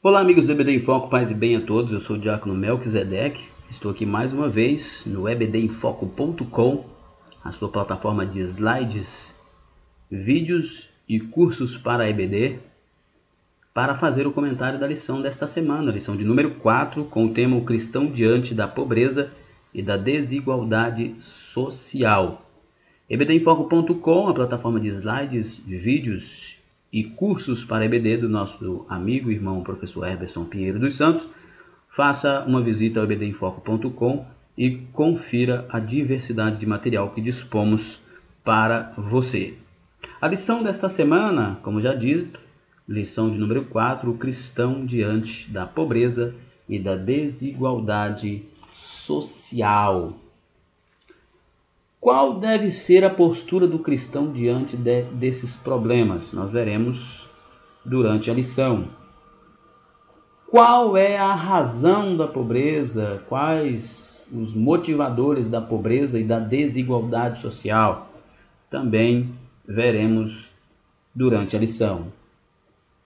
Olá, amigos do EBD em Foco, paz e bem a todos. Eu sou o Diácono Melquisedeque. Estou aqui mais uma vez no ebdemfoco.com, a sua plataforma de slides, vídeos e cursos para EBD, para fazer o comentário da lição desta semana, lição de número 4, com o tema O Cristão Diante da Pobreza e da Desigualdade Social. ebdemfoco.com, a plataforma de slides, vídeos e cursos para EBD do nosso amigo e irmão professor Herberson Pinheiro dos Santos. Faça uma visita ao ebdemfoco.com e confira a diversidade de material que dispomos para você. A lição desta semana, como já dito, lição de número 4, o cristão diante da pobreza e da desigualdade social. Qual deve ser a postura do cristão diante desses problemas? Nós veremos durante a lição. Qual é a razão da pobreza? Quais os motivadores da pobreza e da desigualdade social? Também veremos durante a lição.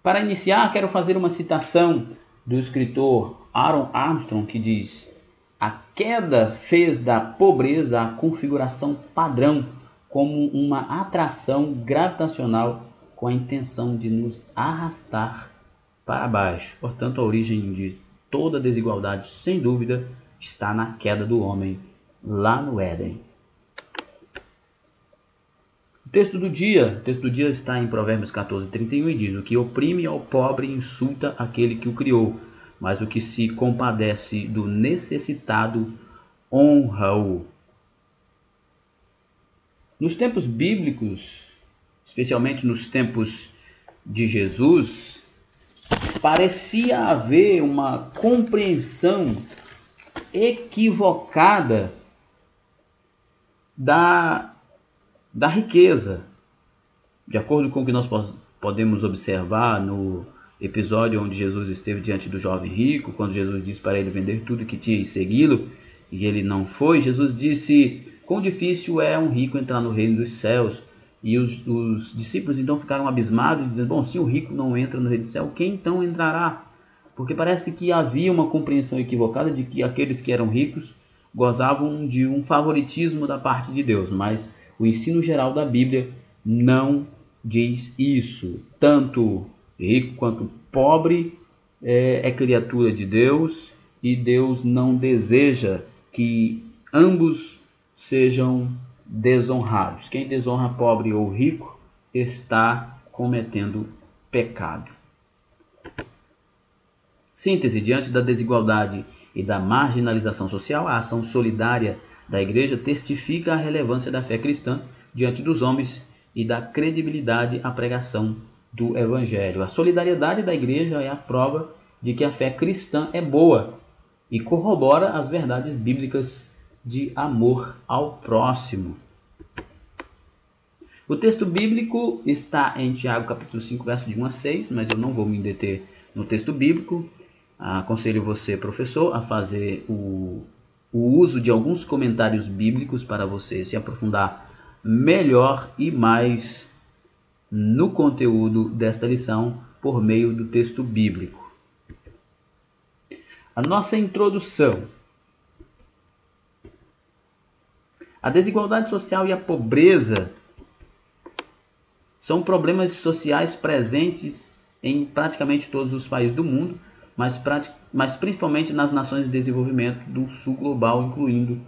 Para iniciar, quero fazer uma citação do escritor Aaron Armstrong, que diz: a queda fez da pobreza a configuração padrão como uma atração gravitacional com a intenção de nos arrastar para baixo. Portanto, a origem de toda desigualdade, sem dúvida, está na queda do homem lá no Éden. O texto do dia está em Provérbios 14:31 e diz: o que oprime ao pobre insulta aquele que o criou, mas o que se compadece do necessitado honra-o. Nos tempos bíblicos, especialmente nos tempos de Jesus, parecia haver uma compreensão equivocada da riqueza. De acordo com o que nós podemos observar no episódio onde Jesus esteve diante do jovem rico, quando Jesus disse para ele vender tudo que tinha e segui-lo, e ele não foi, Jesus disse: quão difícil é um rico entrar no reino dos céus. E os discípulos então ficaram abismados, dizendo: bom, se o rico não entra no reino do céu, quem então entrará? Porque parece que havia uma compreensão equivocada de que aqueles que eram ricos gozavam de um favoritismo da parte de Deus, mas o ensino geral da Bíblia não diz isso. Tanto rico quanto pobre é criatura de Deus, e Deus não deseja que ambos sejam desonrados. Quem desonra pobre ou rico está cometendo pecado. Síntese: diante da desigualdade e da marginalização social, a ação solidária da Igreja testifica a relevância da fé cristã diante dos homens e da credibilidade à pregação do Evangelho. A solidariedade da Igreja é a prova de que a fé cristã é boa e corrobora as verdades bíblicas de amor ao próximo. O texto bíblico está em Tiago capítulo 5, verso de 1 a 6, mas eu não vou me deter no texto bíblico. Aconselho você, professor, a fazer o uso de alguns comentários bíblicos para você se aprofundar melhor e mais no conteúdo desta lição por meio do texto bíblico. A nossa introdução. A desigualdade social e a pobreza são problemas sociais presentes em praticamente todos os países do mundo, mas principalmente nas nações de desenvolvimento do sul global, incluindo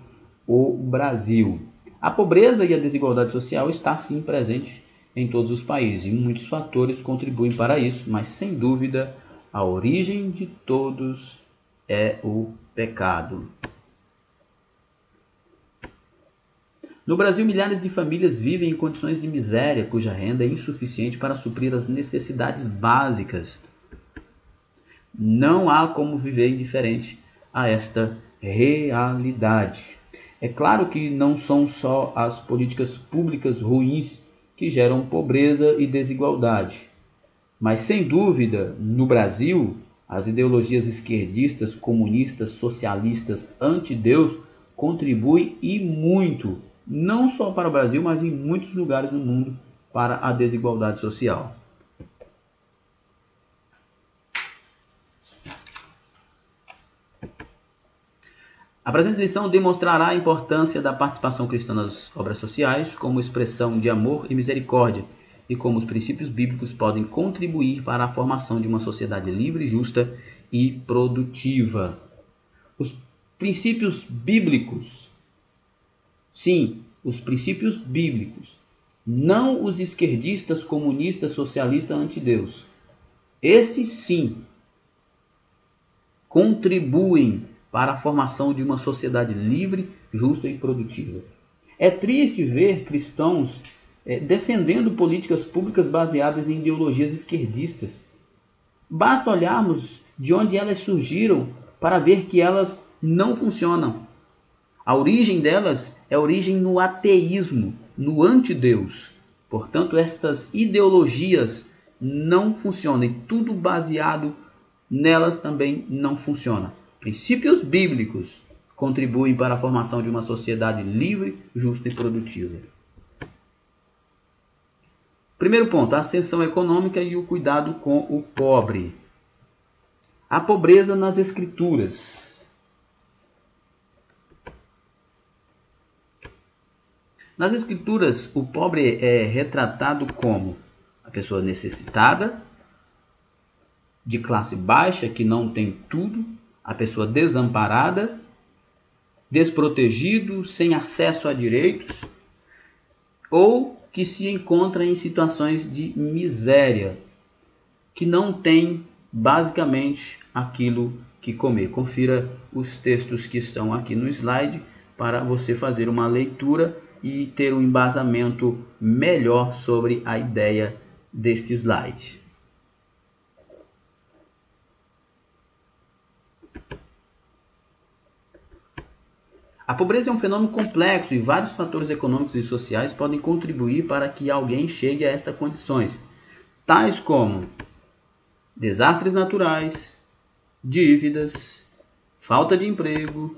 o Brasil. A pobreza e a desigualdade social está sim presente em todos os países, e muitos fatores contribuem para isso, mas sem dúvida a origem de todos é o pecado. No Brasil, milhares de famílias vivem em condições de miséria, cuja renda é insuficiente para suprir as necessidades básicas. Não há como viver indiferente a esta realidade. É claro que não são só as políticas públicas ruins que geram pobreza e desigualdade, mas sem dúvida, no Brasil, as ideologias esquerdistas, comunistas, socialistas, anti-Deus contribuem e muito, não só para o Brasil, mas em muitos lugares no mundo, para a desigualdade social. A presente lição demonstrará a importância da participação cristã nas obras sociais como expressão de amor e misericórdia e como os princípios bíblicos podem contribuir para a formação de uma sociedade livre, justa e produtiva. Os princípios bíblicos, sim, os princípios bíblicos, não os esquerdistas, comunistas, socialistas anti-Deus. Estes, sim, contribuem para a formação de uma sociedade livre, justa e produtiva. É triste ver cristãos defendendo políticas públicas baseadas em ideologias esquerdistas. Basta olharmos de onde elas surgiram para ver que elas não funcionam. A origem delas é a origem no ateísmo, no antideus. Portanto, estas ideologias não funcionam e tudo baseado nelas também não funciona. Princípios bíblicos contribuem para a formação de uma sociedade livre, justa e produtiva. Primeiro ponto, a ascensão econômica e o cuidado com o pobre. A pobreza nas Escrituras. Nas Escrituras, o pobre é retratado como a pessoa necessitada, de classe baixa, que não tem tudo, a pessoa desamparada, desprotegido, sem acesso a direitos, ou que se encontra em situações de miséria, que não tem basicamente aquilo que comer. Confira os textos que estão aqui no slide para você fazer uma leitura e ter um embasamento melhor sobre a ideia deste slide. A pobreza é um fenômeno complexo e vários fatores econômicos e sociais podem contribuir para que alguém chegue a estas condições, tais como desastres naturais, dívidas, falta de emprego,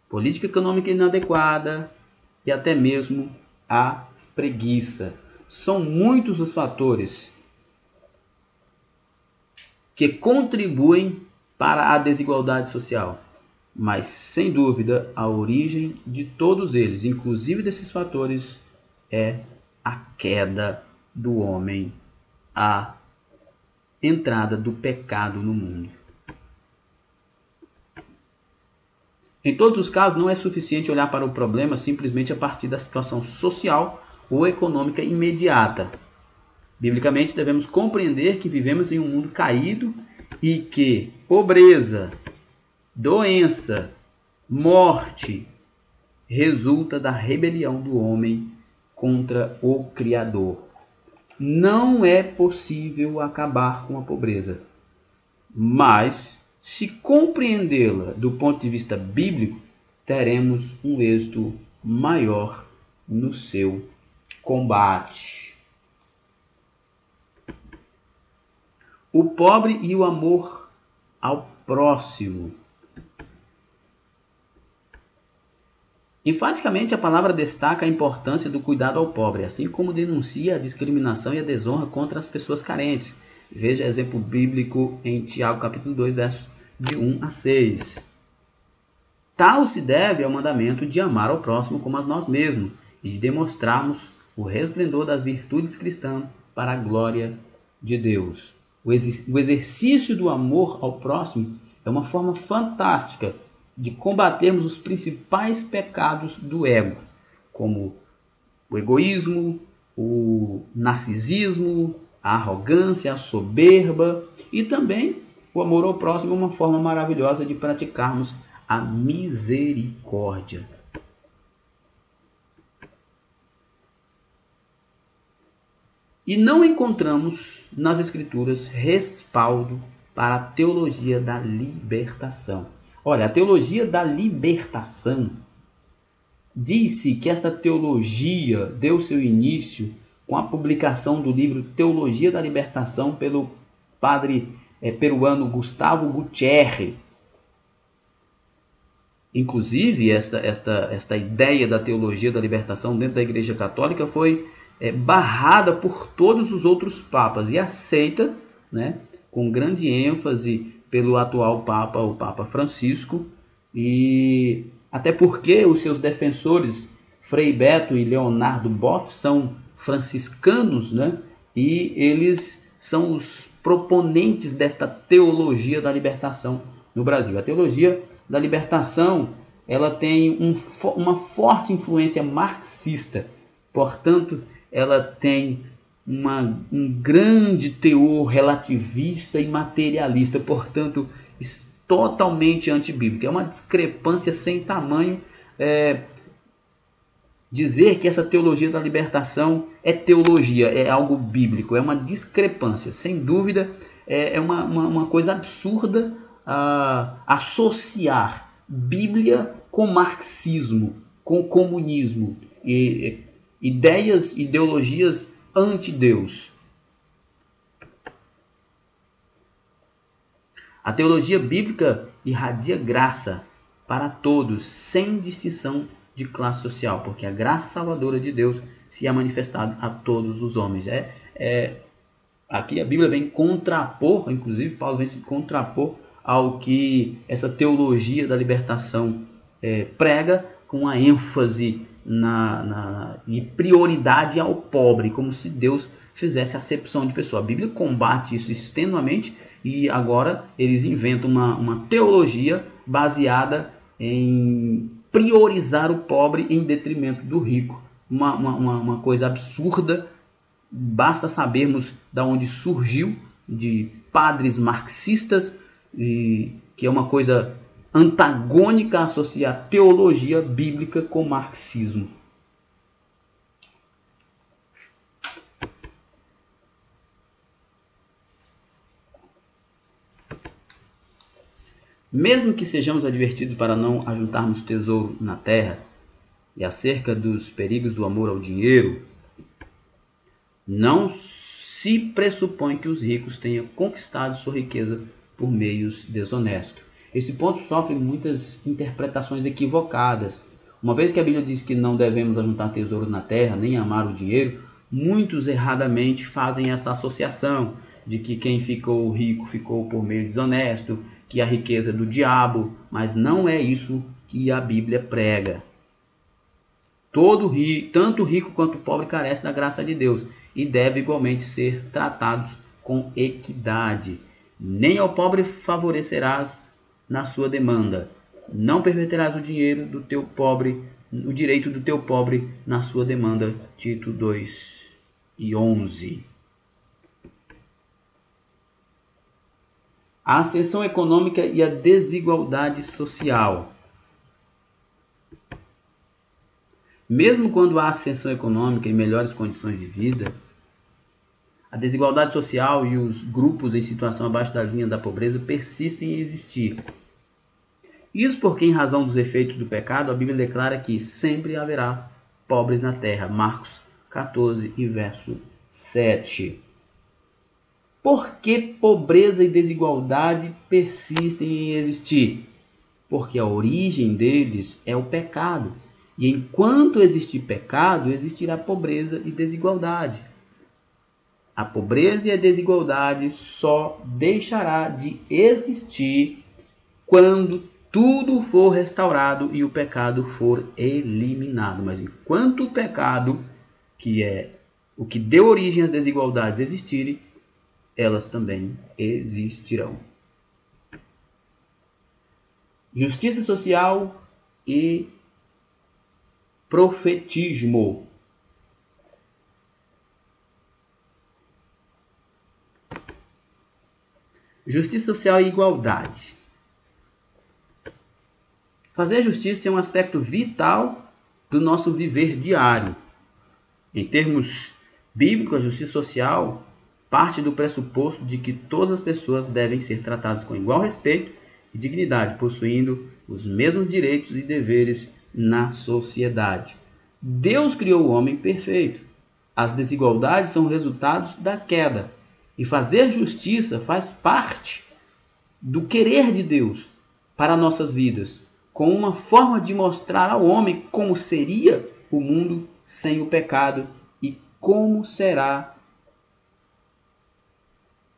política econômica inadequada e até mesmo a preguiça. São muitos os fatores que contribuem para a desigualdade social. Mas, sem dúvida, a origem de todos eles, inclusive desses fatores, é a queda do homem, a entrada do pecado no mundo. Em todos os casos, não é suficiente olhar para o problema simplesmente a partir da situação social ou econômica imediata. Biblicamente, devemos compreender que vivemos em um mundo caído e que pobreza, doença, morte resulta da rebelião do homem contra o Criador. Não é possível acabar com a pobreza, mas se compreendê-la do ponto de vista bíblico, teremos um êxito maior no seu combate. O pobre e o amor ao próximo. Enfaticamente, a palavra destaca a importância do cuidado ao pobre, assim como denuncia a discriminação e a desonra contra as pessoas carentes. Veja exemplo bíblico em Tiago capítulo 2, versos de 1 a 6. Tal se deve ao mandamento de amar ao próximo como a nós mesmos e de demonstrarmos o resplendor das virtudes cristãs para a glória de Deus. O exercício do amor ao próximo é uma forma fantástica de combatermos os principais pecados do ego, como o egoísmo, o narcisismo, a arrogância, a soberba, e também o amor ao próximo é uma forma maravilhosa de praticarmos a misericórdia. E não encontramos nas Escrituras respaldo para a teologia da libertação. Olha, a teologia da libertação disse que essa teologia deu seu início com a publicação do livro Teologia da Libertação pelo padre peruano Gustavo Gutierrez. Inclusive, esta ideia da teologia da libertação dentro da Igreja Católica foi barrada por todos os outros papas e aceita, né, com grande ênfase pelo atual Papa, o Papa Francisco, e Até porque os seus defensores, Frei Beto e Leonardo Boff, são franciscanos, né? E eles são os proponentes desta teologia da libertação no Brasil. A teologia da libertação, ela tem uma forte influência marxista, portanto, ela tem um grande teor relativista e materialista, portanto, totalmente antibíblica. É uma discrepância sem tamanho dizer que essa teologia da libertação é teologia, é algo bíblico, é uma discrepância. Sem dúvida, é uma coisa absurda associar Bíblia com marxismo, com comunismo, ideologias anti-Deus. A teologia bíblica irradia graça para todos, sem distinção de classe social, porque a graça salvadora de Deus se é manifestada a todos os homens. Aqui a Bíblia vem contrapor, inclusive Paulo vem se contrapor ao que essa teologia da libertação prega, com a ênfase e prioridade ao pobre, como se Deus fizesse acepção de pessoa. A Bíblia combate isso extenuamente e agora eles inventam uma teologia baseada em priorizar o pobre em detrimento do rico. Uma coisa absurda. Basta sabermos de onde surgiu, de padres marxistas, que é uma coisa antagônica a associar teologia bíblica com marxismo. Mesmo que sejamos advertidos para não ajuntarmos tesouro na terra, e acerca dos perigos do amor ao dinheiro, não se pressupõe que os ricos tenham conquistado sua riqueza por meios desonestos. Esse ponto sofre muitas interpretações equivocadas. Uma vez que a Bíblia diz que não devemos ajuntar tesouros na terra, nem amar o dinheiro, muitos erradamente fazem essa associação de que quem ficou rico ficou por meio desonesto, que a riqueza é do diabo, mas não é isso que a Bíblia prega. Tanto o rico quanto o pobre carecem da graça de Deus e devem igualmente ser tratados com equidade. Nem ao pobre favorecerás na sua demanda. Não perverterás o dinheiro do teu pobre, o direito do teu pobre na sua demanda. Tito 2:11. A ascensão econômica e a desigualdade social. Mesmo quando há ascensão econômica e melhores condições de vida, a desigualdade social e os grupos em situação abaixo da linha da pobreza persistem em existir. Isso porque, em razão dos efeitos do pecado, a Bíblia declara que sempre haverá pobres na terra. Marcos 14 e verso 7. Por que pobreza e desigualdade persistem em existir? Porque a origem deles é o pecado. E enquanto existir pecado, existirá pobreza e desigualdade. A pobreza e a desigualdade só deixará de existir quando tudo for restaurado e o pecado for eliminado. Mas enquanto o pecado, que é o que deu origem às desigualdades, existirem, elas também existirão. Justiça social e profetismo. Justiça social e igualdade. Fazer justiça é um aspecto vital do nosso viver diário. Em termos bíblicos, a justiça social parte do pressuposto de que todas as pessoas devem ser tratadas com igual respeito e dignidade, possuindo os mesmos direitos e deveres na sociedade. Deus criou o homem perfeito. As desigualdades são resultados da queda. E fazer justiça faz parte do querer de Deus para nossas vidas, com uma forma de mostrar ao homem como seria o mundo sem o pecado e como será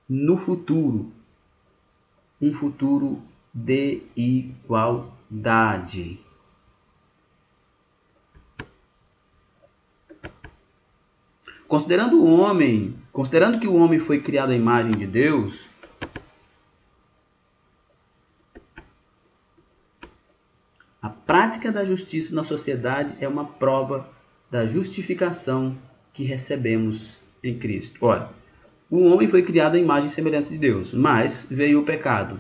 no futuro. Um futuro de igualdade. considerando que o homem foi criado à imagem de Deus, a prática da justiça na sociedade é uma prova da justificação que recebemos em Cristo. Olha, o homem foi criado à imagem e semelhança de Deus, mas veio o pecado.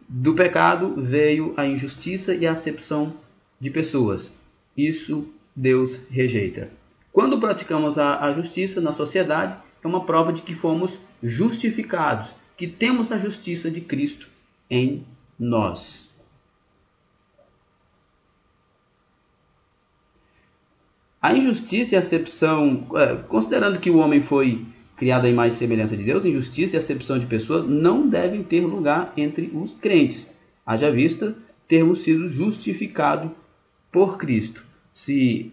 Do pecado veio a injustiça e a acepção de pessoas. Isso Deus rejeita. Quando praticamos a justiça na sociedade, é uma prova de que fomos justificados, que temos a justiça de Cristo em nós. A injustiça e a acepção, considerando que o homem foi criado à imagem e semelhança de Deus, injustiça e acepção de pessoas não devem ter lugar entre os crentes. Haja vista termos sido justificados por Cristo. Se,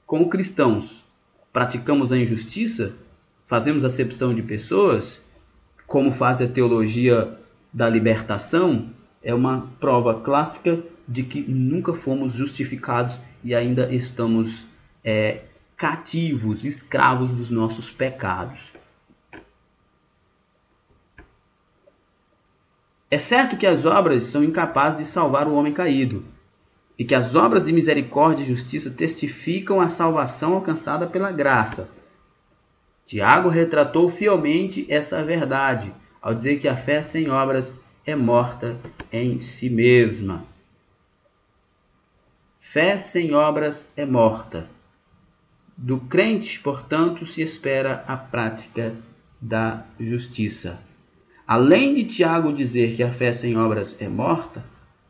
como cristãos, praticamos a injustiça, fazemos acepção de pessoas, como faz a teologia da libertação, é uma prova clássica de que nunca fomos justificados e ainda estamos cativos, escravos dos nossos pecados. É certo que as obras são incapazes de salvar o homem caído, e que as obras de misericórdia e justiça testificam a salvação alcançada pela graça. Tiago retratou fielmente essa verdade, ao dizer que a fé sem obras é morta em si mesma. Fé sem obras é morta. Do crente, portanto, se espera a prática da justiça. Além de Tiago dizer que a fé sem obras é morta,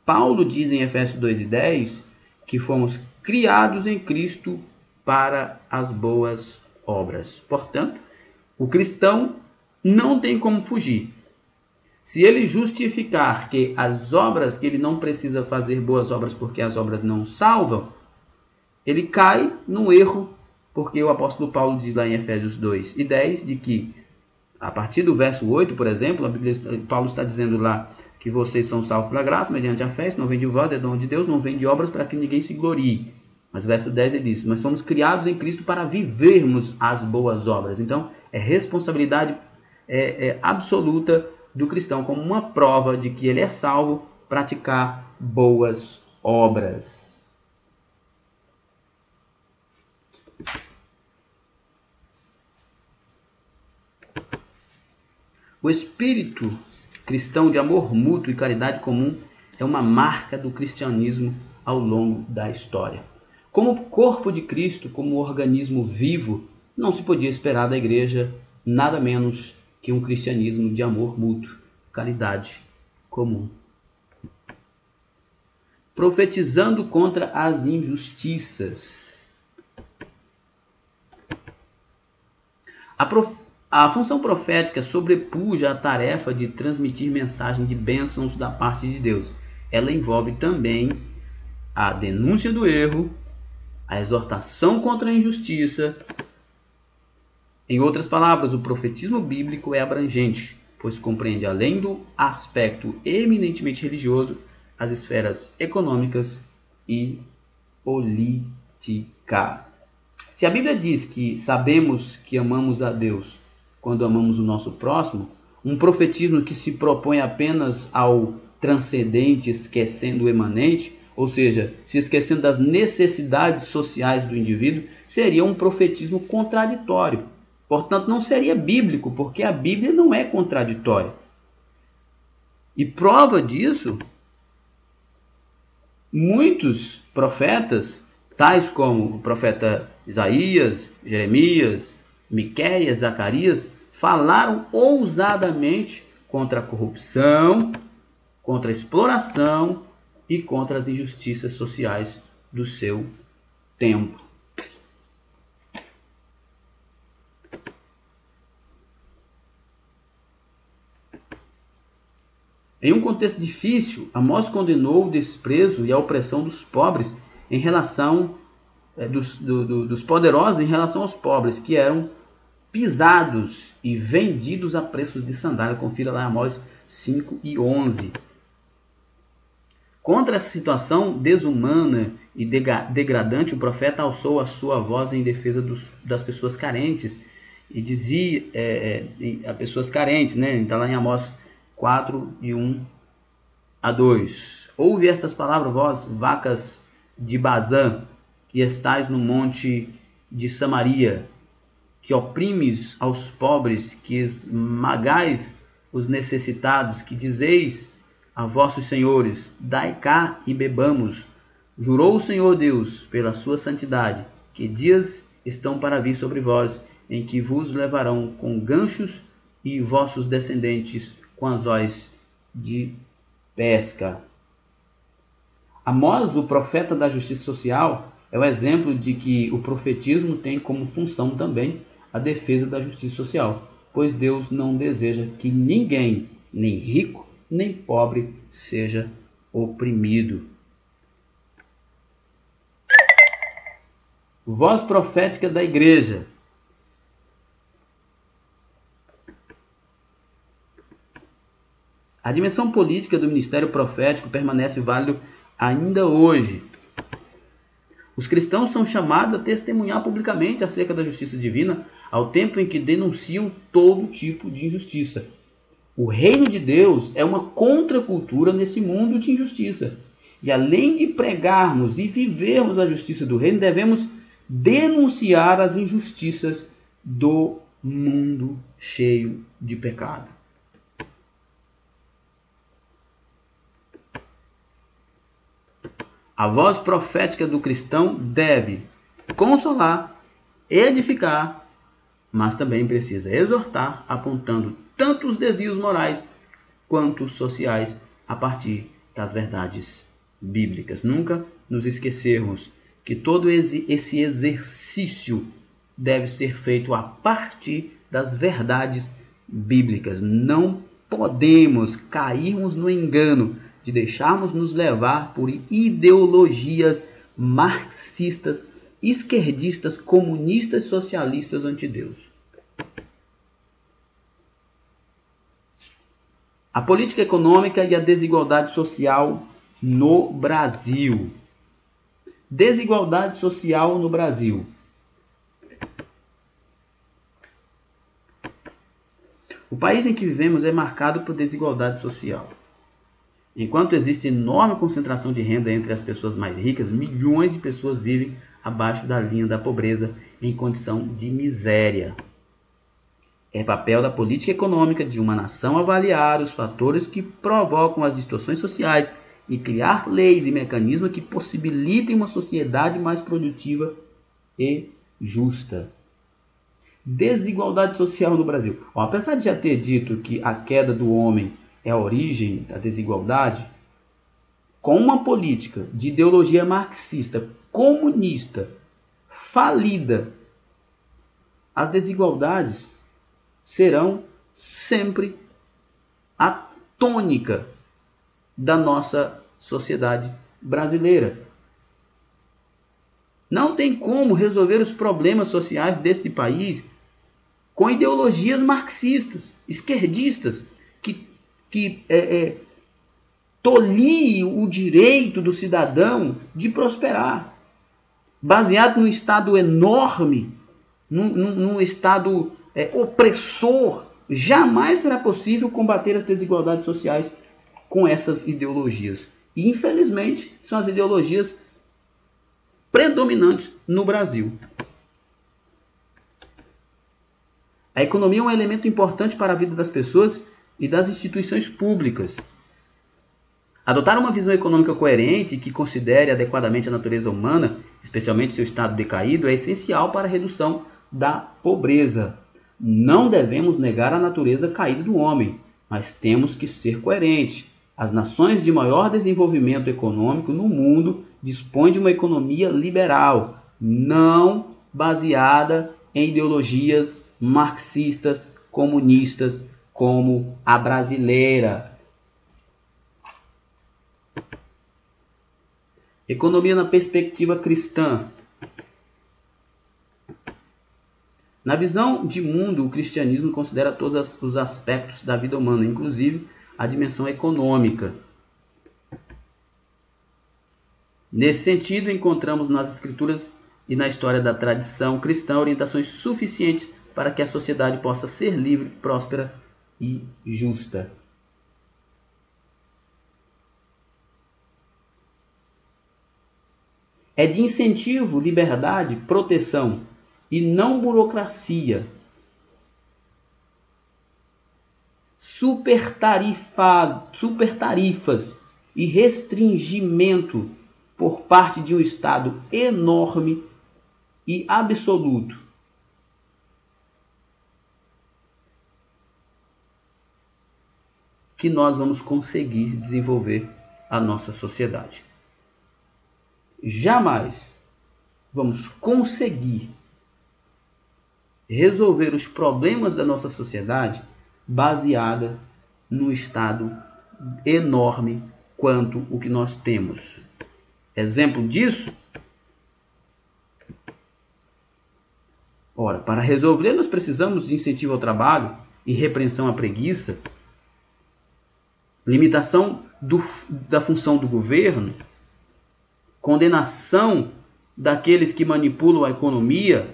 Paulo diz em Efésios 2:10 que fomos criados em Cristo para as boas obras. Portanto, o cristão não tem como fugir. Se ele justificar que as obras, que ele não precisa fazer boas obras porque as obras não salvam, ele cai no erro, porque o apóstolo Paulo diz lá em Efésios 2:10 de que, a partir do verso 8, por exemplo, Paulo está dizendo lá que vocês são salvos pela graça, mediante a fé, isso não vem de vós, é dom de Deus, não vem de obras para que ninguém se glorie. Mas o verso 10 ele diz, nós fomos criados em Cristo para vivermos as boas obras. Então, é responsabilidade absoluta do cristão, como uma prova de que ele é salvo, praticar boas obras. O espírito cristão de amor mútuo e caridade comum é uma marca do cristianismo ao longo da história. Como corpo de Cristo, como organismo vivo, não se podia esperar da igreja nada menos que um cristianismo de amor mútuo, caridade comum. Profetizando contra as injustiças. A função profética sobrepuja a tarefa de transmitir mensagem de bênçãos da parte de Deus. Ela envolve também a denúncia do erro, a exortação contra a injustiça. Em outras palavras, o profetismo bíblico é abrangente, pois compreende, além do aspecto eminentemente religioso, as esferas econômicas e política. Se a Bíblia diz que sabemos que amamos a Deus quando amamos o nosso próximo, um profetismo que se propõe apenas ao transcendente, esquecendo o imanente, ou seja, se esquecendo das necessidades sociais do indivíduo, seria um profetismo contraditório. Portanto, não seria bíblico, porque a Bíblia não é contraditória. E prova disso, muitos profetas, tais como o profeta Isaías, Jeremias, Miqueias, Zacarias, falaram ousadamente contra a corrupção, contra a exploração e contra as injustiças sociais do seu tempo. Em um contexto difícil, Amós condenou o desprezo e a opressão dos pobres em relação dos poderosos em relação aos pobres, que eram pisados e vendidos a preços de sandália. Confira lá Amós 5:11. Contra essa situação desumana e degradante, o profeta alçou a sua voz em defesa das pessoas carentes e dizia a pessoas carentes, né? Está lá em Amós 4, de 1 a 2. Ouve estas palavras, vós, vacas de Bazã, que estais no monte de Samaria, que oprimes aos pobres, que esmagais os necessitados, que dizeis a vossos senhores, dai cá e bebamos. Jurou o Senhor Deus, pela sua santidade, que dias estão para vir sobre vós, em que vos levarão com ganchos e vossos descendentes com anzóis de pesca. Amós, o profeta da justiça social, é o exemplo de que o profetismo tem como função também a defesa da justiça social, pois Deus não deseja que ninguém, nem rico, nem pobre, seja oprimido. Voz profética da igreja. A dimensão política do ministério profético permanece válido ainda hoje. Os cristãos são chamados a testemunhar publicamente acerca da justiça divina, ao tempo em que denunciam todo tipo de injustiça. O reino de Deus é uma contracultura nesse mundo de injustiça. E além de pregarmos e vivermos a justiça do reino, devemos denunciar as injustiças do mundo cheio de pecado. A voz profética do cristão deve consolar, edificar, mas também precisa exortar, apontando tanto os desvios morais quanto os sociais a partir das verdades bíblicas. Nunca nos esquecermos que todo esse exercício deve ser feito a partir das verdades bíblicas. Não podemos cairmos no engano de deixarmos nos levar por ideologias marxistas, esquerdistas, comunistas, socialistas anti-Deus. A política econômica e a desigualdade social no Brasil. Desigualdade social no Brasil. O país em que vivemos é marcado por desigualdade social. Enquanto existe enorme concentração de renda entre as pessoas mais ricas, milhões de pessoas vivem abaixo da linha da pobreza em condição de miséria. É papel da política econômica de uma nação avaliar os fatores que provocam as distorções sociais e criar leis e mecanismos que possibilitem uma sociedade mais produtiva e justa. Desigualdade social no Brasil. Apesar de já ter dito que a queda do homem é a origem da desigualdade, com uma política de ideologia marxista, comunista, falida, as desigualdades serão sempre a tônica da nossa sociedade brasileira. Não tem como resolver os problemas sociais deste país com ideologias marxistas, esquerdistas, que tolie o direito do cidadão de prosperar. Baseado num Estado enorme, num Estado opressor, jamais será possível combater as desigualdades sociais com essas ideologias. E, infelizmente, são as ideologias predominantes no Brasil. A economia é um elemento importante para a vida das pessoas e das instituições públicas. Adotar uma visão econômica coerente que considere adequadamente a natureza humana, especialmente seu estado decaído, é essencial para a redução da pobreza. Não devemos negar a natureza caída do homem, mas temos que ser coerentes. As nações de maior desenvolvimento econômico no mundo dispõem de uma economia liberal, não baseada em ideologias marxistas, comunistas, como a brasileira. Economia na perspectiva cristã. Na visão de mundo, o cristianismo considera todos os aspectos da vida humana, inclusive a dimensão econômica. Nesse sentido, encontramos nas escrituras e na história da tradição cristã orientações suficientes para que a sociedade possa ser livre, próspera e justa. É de incentivo, liberdade, proteção e não burocracia. Supertarifas e restringimento por parte de um Estado enorme e absoluto. Que nós vamos conseguir desenvolver a nossa sociedade. Jamais vamos conseguir resolver os problemas da nossa sociedade baseada no Estado enorme quanto o que nós temos. Exemplo disso? Ora, para resolver nós precisamos de incentivo ao trabalho e repreensão à preguiça, limitação da função do governo, condenação daqueles que manipulam a economia,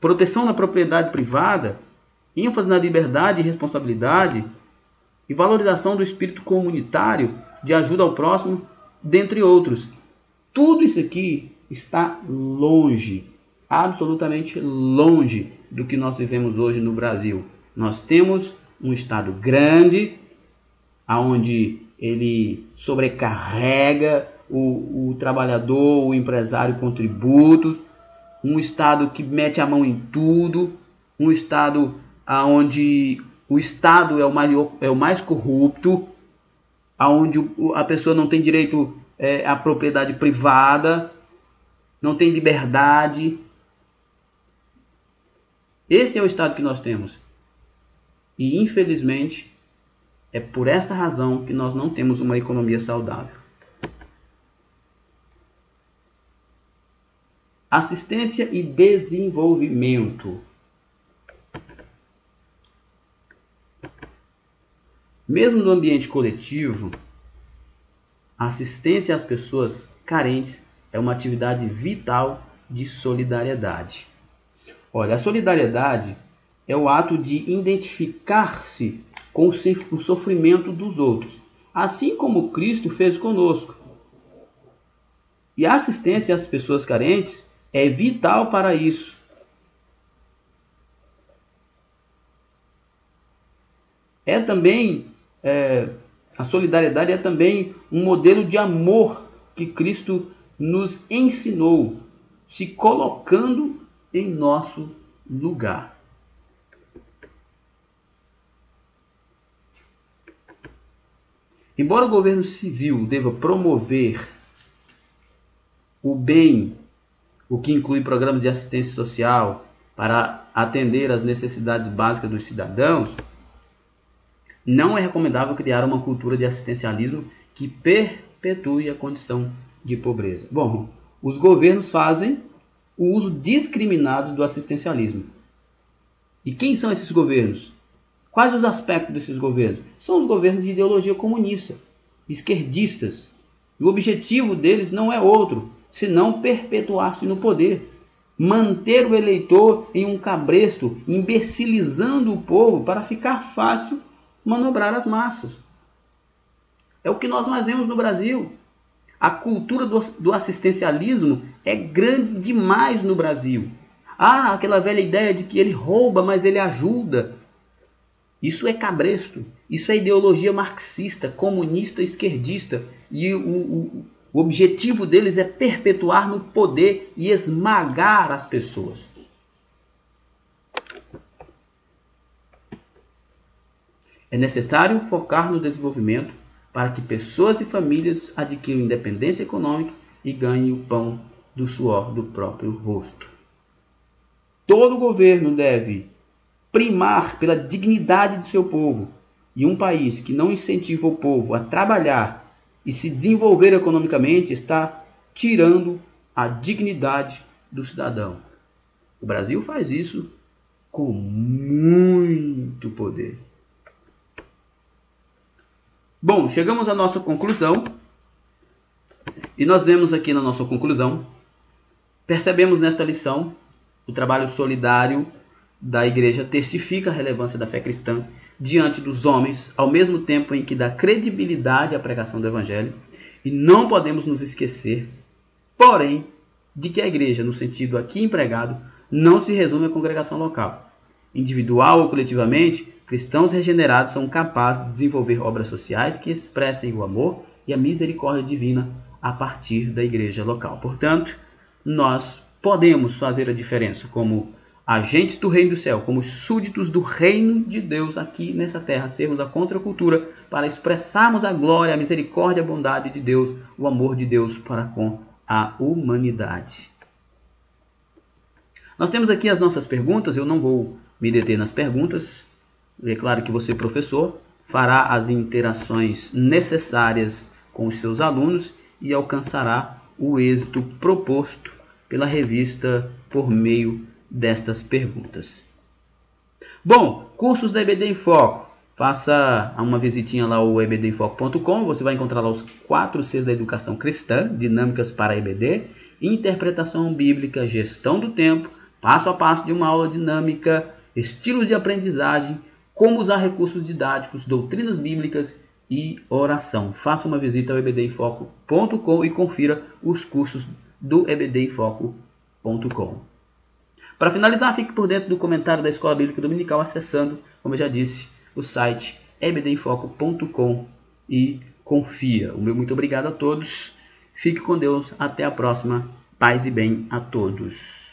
proteção da propriedade privada, ênfase na liberdade e responsabilidade e valorização do espírito comunitário de ajuda ao próximo, dentre outros. Tudo isso aqui está longe, absolutamente longe do que nós vivemos hoje no Brasil. Nós temos um Estado grande, onde ele sobrecarrega o trabalhador, o empresário com tributos, um Estado que mete a mão em tudo, um Estado onde o Estado é o mais corrupto, onde a pessoa não tem direito à propriedade privada, não tem liberdade. Esse é o Estado que nós temos. E, infelizmente, é por esta razão que nós não temos uma economia saudável. Assistência e desenvolvimento. Mesmo no ambiente coletivo, a assistência às pessoas carentes é uma atividade vital de solidariedade. Olha, a solidariedade é o ato de identificar-se com o sofrimento dos outros, assim como Cristo fez conosco. E a assistência às pessoas carentes é vital para isso. A solidariedade é também um modelo de amor que Cristo nos ensinou, se colocando em nosso lugar. Embora o governo civil deva promover o bem, o que inclui programas de assistência social para atender às necessidades básicas dos cidadãos, não é recomendável criar uma cultura de assistencialismo que perpetue a condição de pobreza. Bom, os governos fazem o uso discriminado do assistencialismo. E quem são esses governos? Quais os aspectos desses governos? São os governos de ideologia comunista, esquerdistas. E o objetivo deles não é outro, senão perpetuar-se no poder, manter o eleitor em um cabresto, imbecilizando o povo para ficar fácil manobrar as massas. É o que nós mais vemos no Brasil. A cultura do assistencialismo é grande demais no Brasil. Aquela velha ideia de que ele rouba, mas ele ajuda. Isso é cabresto. Isso é ideologia marxista, comunista, esquerdista. E o objetivo deles é perpetuar no poder e esmagar as pessoas. É necessário focar no desenvolvimento para que pessoas e famílias adquiram independência econômica e ganhem o pão do suor do próprio rosto. Todo governo deve primar pela dignidade de seu povo, e um país que não incentiva o povo a trabalhar e se desenvolver economicamente está tirando a dignidade do cidadão. O Brasil faz isso com muito poder. Bom, chegamos à nossa conclusão. E nós vemos aqui na nossa conclusão, percebemos nesta lição, o trabalho solidário da igreja testifica a relevância da fé cristã diante dos homens, ao mesmo tempo em que dá credibilidade à pregação do evangelho. E não podemos nos esquecer, porém, de que a igreja, no sentido aqui empregado, não se resume à congregação local. Individual ou coletivamente, cristãos regenerados são capazes de desenvolver obras sociais que expressem o amor e a misericórdia divina a partir da igreja local. Portanto, nós podemos fazer a diferença como agentes do reino do céu, como súditos do reino de Deus aqui nessa terra, sermos a contracultura para expressarmos a glória, a misericórdia, a bondade de Deus, o amor de Deus para com a humanidade. Nós temos aqui as nossas perguntas, eu não vou me deter nas perguntas. É claro que você, professor, fará as interações necessárias com os seus alunos e alcançará o êxito proposto pela revista por meio destas perguntas. Bom, cursos da EBD em Foco. Faça uma visitinha lá ao ebdemfoco.com, você vai encontrar lá os 4 Cs da educação cristã, dinâmicas para EBD, interpretação bíblica, gestão do tempo, passo a passo de uma aula dinâmica, estilos de aprendizagem, como usar recursos didáticos, doutrinas bíblicas e oração. Faça uma visita ao ebdemfoco.com e confira os cursos do ebdemfoco.com. Para finalizar, fique por dentro do comentário da Escola Bíblica Dominical acessando, como eu já disse, o site ebdemfoco.com e confia. O meu muito obrigado a todos. Fique com Deus. Até a próxima. Paz e bem a todos.